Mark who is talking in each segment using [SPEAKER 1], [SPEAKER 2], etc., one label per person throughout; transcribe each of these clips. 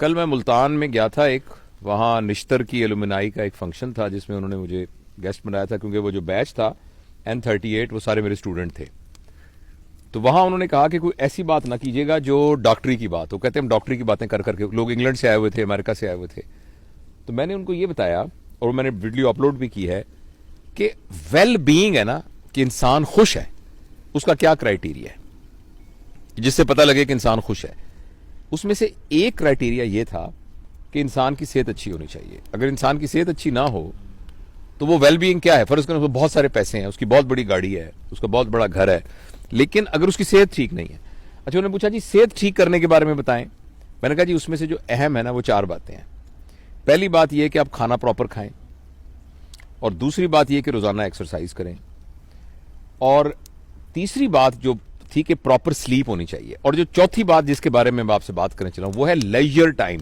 [SPEAKER 1] کل میں ملتان میں گیا تھا، ایک وہاں نشتر کی ایلومنائی کا ایک فنکشن تھا جس میں انہوں نے مجھے گیسٹ بنایا تھا، کیونکہ وہ جو بیچ تھا N38 وہ سارے میرے اسٹوڈنٹ تھے. تو وہاں انہوں نے کہا کہ کوئی ایسی بات نہ کیجیے گا جو ڈاکٹری کی بات ہو. کہتے ہیں ہم ڈاکٹری کی باتیں کر کے، لوگ انگلینڈ سے آئے ہوئے تھے، امریکہ سے آئے ہوئے تھے. تو میں نے ان کو یہ بتایا اور میں نے ویڈیو اپلوڈ بھی کی ہے کہ ویل بینگ ہے نا، کہ انسان خوش ہے، اس کا کیا کرائیٹیریا ہے جس سے پتہ لگے کہ انسان خوش ہے. اس میں سے ایک کرائیٹیریا یہ تھا کہ انسان کی صحت اچھی ہونی چاہیے. اگر انسان کی صحت اچھی نہ ہو تو وہ ویل بینگ کیا ہے؟ فرض کریں اس کو بہت سارے پیسے ہیں، اس کی بہت بڑی گاڑی ہے، اس کا بہت بڑا گھر ہے، لیکن اگر اس کی صحت ٹھیک نہیں ہے. اچھا، انہوں نے پوچھا جی صحت ٹھیک کرنے کے بارے میں بتائیں. میں نے کہا جی اس میں سے جو اہم ہے نا وہ 4 باتیں ہیں. پہلی بات یہ کہ آپ کھانا پراپر کھائیں، اور دوسری بات یہ کہ روزانہ ایکسرسائز کریں، اور تیسری بات جو تھی کہ پراپر سلیپ ہونی چاہیے، اور جو چوتھی بات جس کے بارے میں آپ سے بات کرنے چلا ہوں وہ ہے لیجر ٹائم.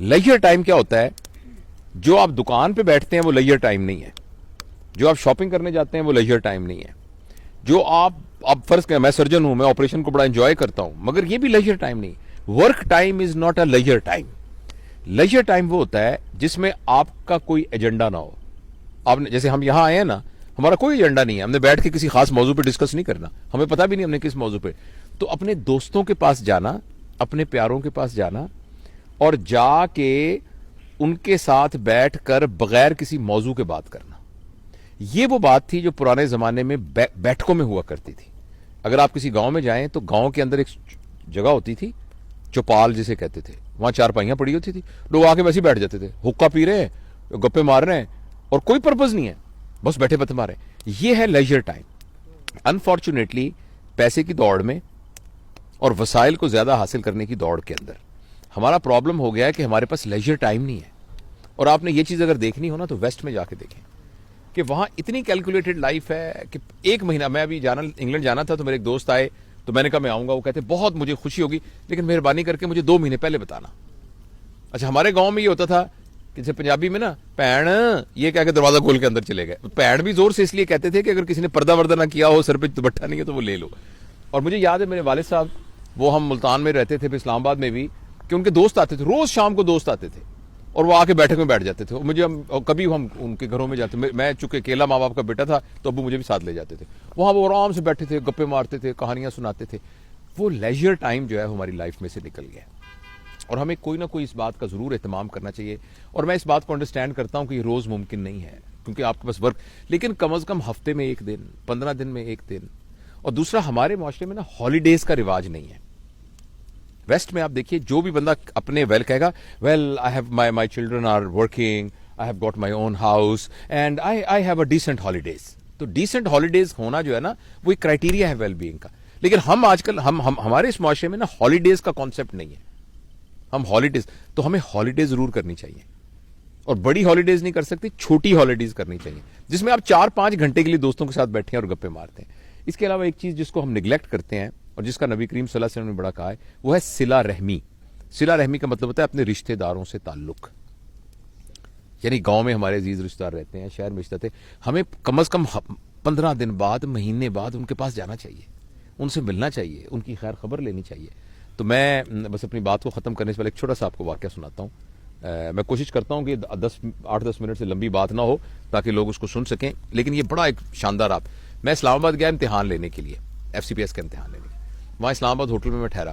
[SPEAKER 1] لیجر ٹائم کیا ہوتا ہے؟ جو آپ دکان پہ بیٹھتے ہیں وہ لیجر ٹائم نہیں ہے، جو آپ شاپنگ کرنے جاتے ہیں وہ لیجر ٹائم نہیں ہے، جو آپ فرض کریں میں سرجن ہوں، میں آپریشن کو بڑا انجوائے کرتا ہوں، مگر یہ بھی لیجر ٹائم نہیں. Work time is not a leisure time. Leisure time وہ ہوتا ہے جس میں آپ کا کوئی ایجنڈا نہ ہو. آپ نے جیسے ہم یہاں آئے ہیں نا، ہمارا کوئی ایجنڈا نہیں ہے، ہم نے بیٹھ کے کسی خاص موضوع پہ ڈسکس نہیں کرنا، ہمیں پتہ بھی نہیں ہم نے کس موضوع پہ. تو اپنے دوستوں کے پاس جانا، اپنے پیاروں کے پاس جانا، اور جا کے ان کے ساتھ بیٹھ کر بغیر کسی موضوع کے بات کرنا. یہ وہ بات تھی جو پرانے زمانے میں بیٹھکوں میں ہوا کرتی تھی. اگر آپ کسی گاؤں میں جائیں تو گاؤں کے اندر ایک جگہ ہوتی تھی چوپال جسے کہتے تھے، وہاں 4 پائیاں پڑی ہوتی تھی، لوگ آ کے ویسے بیٹھ جاتے تھے، حقہ پی رہے ہیں، گپے مار رہے ہیں، اور کوئی پرپز نہیں ہے، بس بیٹھے بت مارے. یہ ہے لیجر ٹائم. انفارچونیٹلی پیسے کی دوڑ میں اور وسائل کو زیادہ حاصل کرنے کی دوڑ کے اندر ہمارا پرابلم ہو گیا ہے کہ ہمارے پاس لیجر ٹائم نہیں ہے. اور آپ نے یہ چیز اگر دیکھنی ہو نا تو ویسٹ میں جا کے دیکھیں کہ وہاں اتنی کیلکولیٹڈ لائف ہے کہ ایک مہینہ، میں ابھی انگلینڈ جانا تھا تو میرے ایک دوست آئے تو میں نے کہا میں آؤں گا. وہ کہتے بہت مجھے خوشی ہوگی لیکن مہربانی کر کے مجھے 2 مہینے پہلے بتانا. اچھا، ہمارے گاؤں میں یہ ہوتا تھا کہ جیسے پنجابی میں نا پین یہ کہہ کے دروازہ کھول کے اندر چلے گئے. پین بھی زور سے اس لیے کہتے تھے کہ اگر کسی نے پردہ وردہ نہ کیا ہو، سر پہ دوپٹہ نہیں ہے تو وہ لے لو. اور مجھے یاد ہے میرے والد صاحب، وہ ہم ملتان میں رہتے تھے، پھر اسلام آباد میں بھی، کہ ان کے دوست آتے تھے، روز شام کو دوست آتے تھے اور وہ آ کے بیٹھک میں بیٹھ جاتے تھے. مجھے کبھی ہم ان کے گھروں میں جاتے، میں چونکہ اکیلا ماں باپ کا بیٹا تھا تو ابو مجھے بھی ساتھ لے جاتے تھے. وہاں وہ آرام سے بیٹھے تھے، گپے مارتے تھے، کہانیاں سناتے تھے. وہ لیجر ٹائم جو ہے ہماری لائف میں سے نکل گیا، اور ہمیں کوئی نہ کوئی اس بات کا ضرور اہتمام کرنا چاہیے. اور میں اس بات کو انڈرسٹینڈ کرتا ہوں کہ یہ روز ممکن نہیں ہے کیونکہ آپ کے پاس ورک، لیکن کم از کم ہفتے میں 1 دن، 15 دن میں 1 دن. اور دوسرا، ہمارے معاشرے میں نا ہالیڈیز کا رواج نہیں ہے. ویسٹ میں آپ دیکھیے جو بھی بندہ اپنے کہے گا well I have my children are working, I have got my own house and I have a decent holidays. تو ڈیسنٹ ہالیڈیز ہونا جو ہے نا وہ ایک کرائیٹیریا ہے ویل بینگ کا. لیکن ہم آج کل ہمارے اس معاشرے میں نا ہالیڈیز کا کانسیپٹ نہیں ہے. ہم ہالیڈیز، تو ہمیں ہالیڈیز ضرور کرنی چاہیے، اور بڑی ہالیڈیز نہیں کر سکتے، چھوٹی ہالیڈیز کرنی چاہیے جس میں آپ 4-5 گھنٹے کے لیے دوستوں کے ساتھ بیٹھے ہیں اور گپے مارتے ہیں. اس کے علاوہ ایک چیز جس کو ہم نگلیکٹ کرتے ہیں اور جس کا نبی کریم صلی اللہ علیہ وسلم نے بڑا کہا ہے وہ ہے صلہ رحمی. صلہ رحمی کا مطلب ہوتا ہے اپنے رشتہ داروں سے تعلق. یعنی گاؤں میں ہمارے عزیز رشتہ دار رہتے ہیں، شہر میں رشتہ دار، ہمیں کم از کم 15 دن بعد، مہینے بعد ان کے پاس جانا چاہیے، ان سے ملنا چاہیے، ان کی خیر خبر لینی چاہیے. تو میں بس اپنی بات کو ختم کرنے سے پہلے ایک چھوٹا سا آپ کو واقعہ سناتا ہوں. میں کوشش کرتا ہوں کہ 8-10 منٹ سے لمبی بات نہ ہو تاکہ لوگ اس کو سن سکیں، لیکن یہ بڑا ایک شاندار. میں اسلام آباد گیا امتحان لینے کے لیے، FCPS کا امتحان لینے. وہاں اسلام آباد ہوٹل میں ٹھہرا.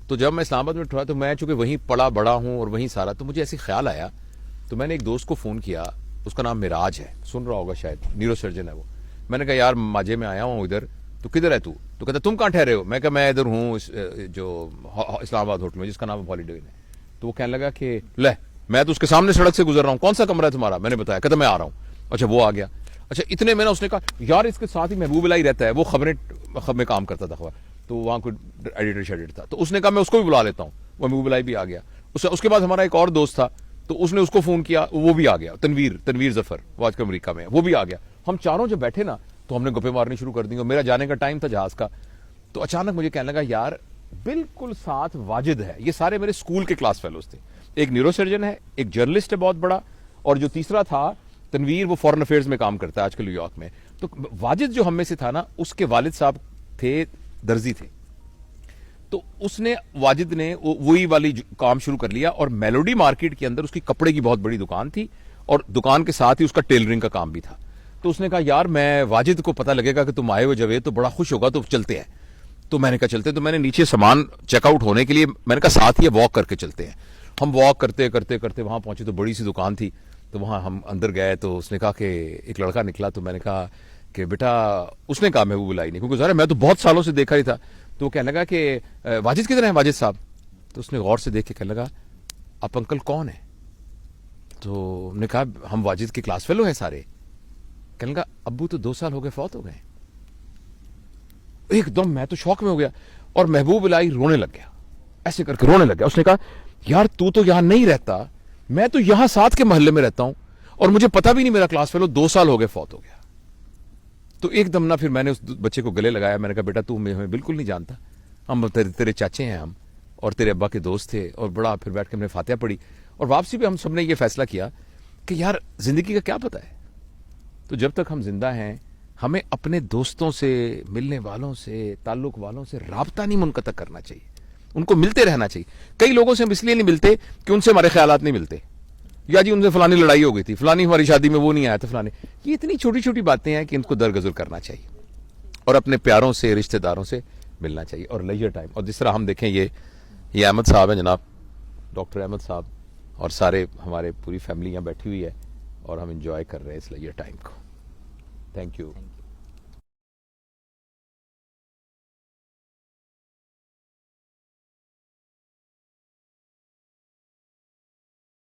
[SPEAKER 1] تو جب میں اسلام آباد میں ٹھہرا تو میں چونکہ وہیں پڑا بڑا ہوں اور وہیں سارا، تو مجھے ایسے خیال آیا. تو میں نے ایک دوست کو فون کیا، اس کا نام معراج ہے، سن رہا ہوگا شاید، نیورو سرجن ہے وہ. میں نے کہا یار ماجے میں آیا ہوں ادھر، تو کدھر ہے تو کہتا تم کہاں ٹھہرے ہو؟ میں کہا میں ادھر ہوں جو اسلام آباد ہوٹل میں جس کا نام ہالیڈے ہے. تو وہ کہنے لگا کہ لے میں تو اس کے سامنے سڑک سے گزر رہا ہوں، کون سا کمرہ ہے تمہارا؟ میں نے بتایا، کہتا میں آ رہا ہوں. اچھا وہ آ گیا. اچھا اتنے میں نا اس نے کہا یار اس کے ساتھ ہی محبوب الہی رہتا ہے، وہ خبریں میں کام کرتا تھا خبر، تو وہاں کوئی ایڈیٹر شیڈیٹر تھا. تو اس نے کہا میں اس کو بھی بلا لیتا ہوں، وہ محبوب الہی بھی آ گیا. اس کے بعد ہمارا ایک اور دوست تھا تو اس نے اس کو فون کیا، وہ بھی آ گیا، تنویر ظفر، وہ آج کل امریکہ میں ہے، وہ بھی آ گیا. ہم چاروں جب بیٹھے نا تو ہم نے گپے مارنی شروع کر دی. اور میرا جانے کا ٹائم تھا جہاز کا. تو اچانک مجھے کہنے لگا یار بالکل ساتھ واجد ہے، یہ سارے میرے اسکول کے کلاس فیلوز تھے. ایک نیورو سرجن ہے، ایک جرنلسٹ ہے بہت بڑا، اور جو تیسرا تھا تنویر، وہ فورن افیئرز میں کام کرتا ہے آج کل نیو یارک میں. تو واجد جو ہم میں سے تھا نا، اس کے والد صاحب تھے درزی تھے. تو اس نے واجد نے وہی والی کام شروع کر لیا, اور میلوڈی مارکیٹ کے اندر اس کی کپڑے کی بہت بڑی دکان تھی, اور دکان کے ساتھ ہی اس کا ٹیلرنگ کا کام بھی تھا. تو اس نے کہا یار میں واجد کو پتہ لگے گا کہ تم آئے ہو جب تو بڑا خوش ہوگا, تو چلتے ہیں. تو میں نے کہا چلتے. تو میں نے نیچے سامان چیک آؤٹ ہونے کے لیے میں نے کہا ساتھ ہی واک کر کے چلتے ہیں. ہم واک کرتے کرتے کرتے وہاں پہنچے تو بڑی سی دکان تھی, تو وہاں ہم اندر گئے. تو اس نے کہا کہ ایک لڑکا نکلا, تو میں نے کہا کہ بیٹا, اس نے کہا محبوب الائی نے, کیونکہ ظاہر میں تو بہت سالوں سے دیکھا ہی تھا. تو وہ کہنے لگا کہ واجد کدھر ہیں واجد صاحب؟ تو اس نے غور سے دیکھ کے کہنے لگا آپ انکل کون ہیں؟ تو نے کہا ہم واجد کے کلاس فیلو ہیں سارے. کہنے لگا ابو تو 2 سال ہو گئے فوت ہو گئے. ایک دم میں تو شوق میں ہو گیا, اور محبوب الائی رونے لگ گیا, ایسے کر کے رونے لگ گیا. اس نے کہا یار تو یہاں نہیں رہتا, میں تو یہاں ساتھ کے محلے میں رہتا ہوں, اور مجھے پتا بھی نہیں میرا کلاس فیلو 2 سال ہو گئے فوت ہو گیا. تو ایک دم نہ پھر میں نے اس بچے کو گلے لگایا. میں نے کہا بیٹا تو ہمیں بالکل نہیں جانتا, ہم تیرے چاچے ہیں ہم, اور تیرے ابا کے دوست تھے. اور بڑا پھر بیٹھ کے ہم نے فاتحہ پڑھی, اور واپسی پہ ہم سب نے یہ فیصلہ کیا کہ یار زندگی کا کیا پتہ ہے, تو جب تک ہم زندہ ہیں ہمیں اپنے دوستوں سے, ملنے والوں سے, تعلق والوں سے رابطہ نہیں منقطع کرنا چاہیے, ان کو ملتے رہنا چاہیے. کئی لوگوں سے ہم اس لیے نہیں ملتے کہ ان سے ہمارے خیالات نہیں ملتے, یا جی ان سے فلانی لڑائی ہو گئی تھی, فلانی ہماری شادی میں وہ نہیں آیا تھا, فلانی. یہ اتنی چھوٹی چھوٹی باتیں ہیں کہ ان کو درگزر کرنا چاہیے, اور اپنے پیاروں سے, رشتہ داروں سے ملنا چاہیے, اور لیجر ٹائم. اور جس طرح ہم دیکھیں یہ احمد صاحب ہیں جناب, ڈاکٹر احمد صاحب, اور سارے ہمارے پوری فیملی یہاں بیٹھی ہوئی ہے, اور ہم انجوائے کر رہے ہیں اس لیجر ٹائم کو. Thank you.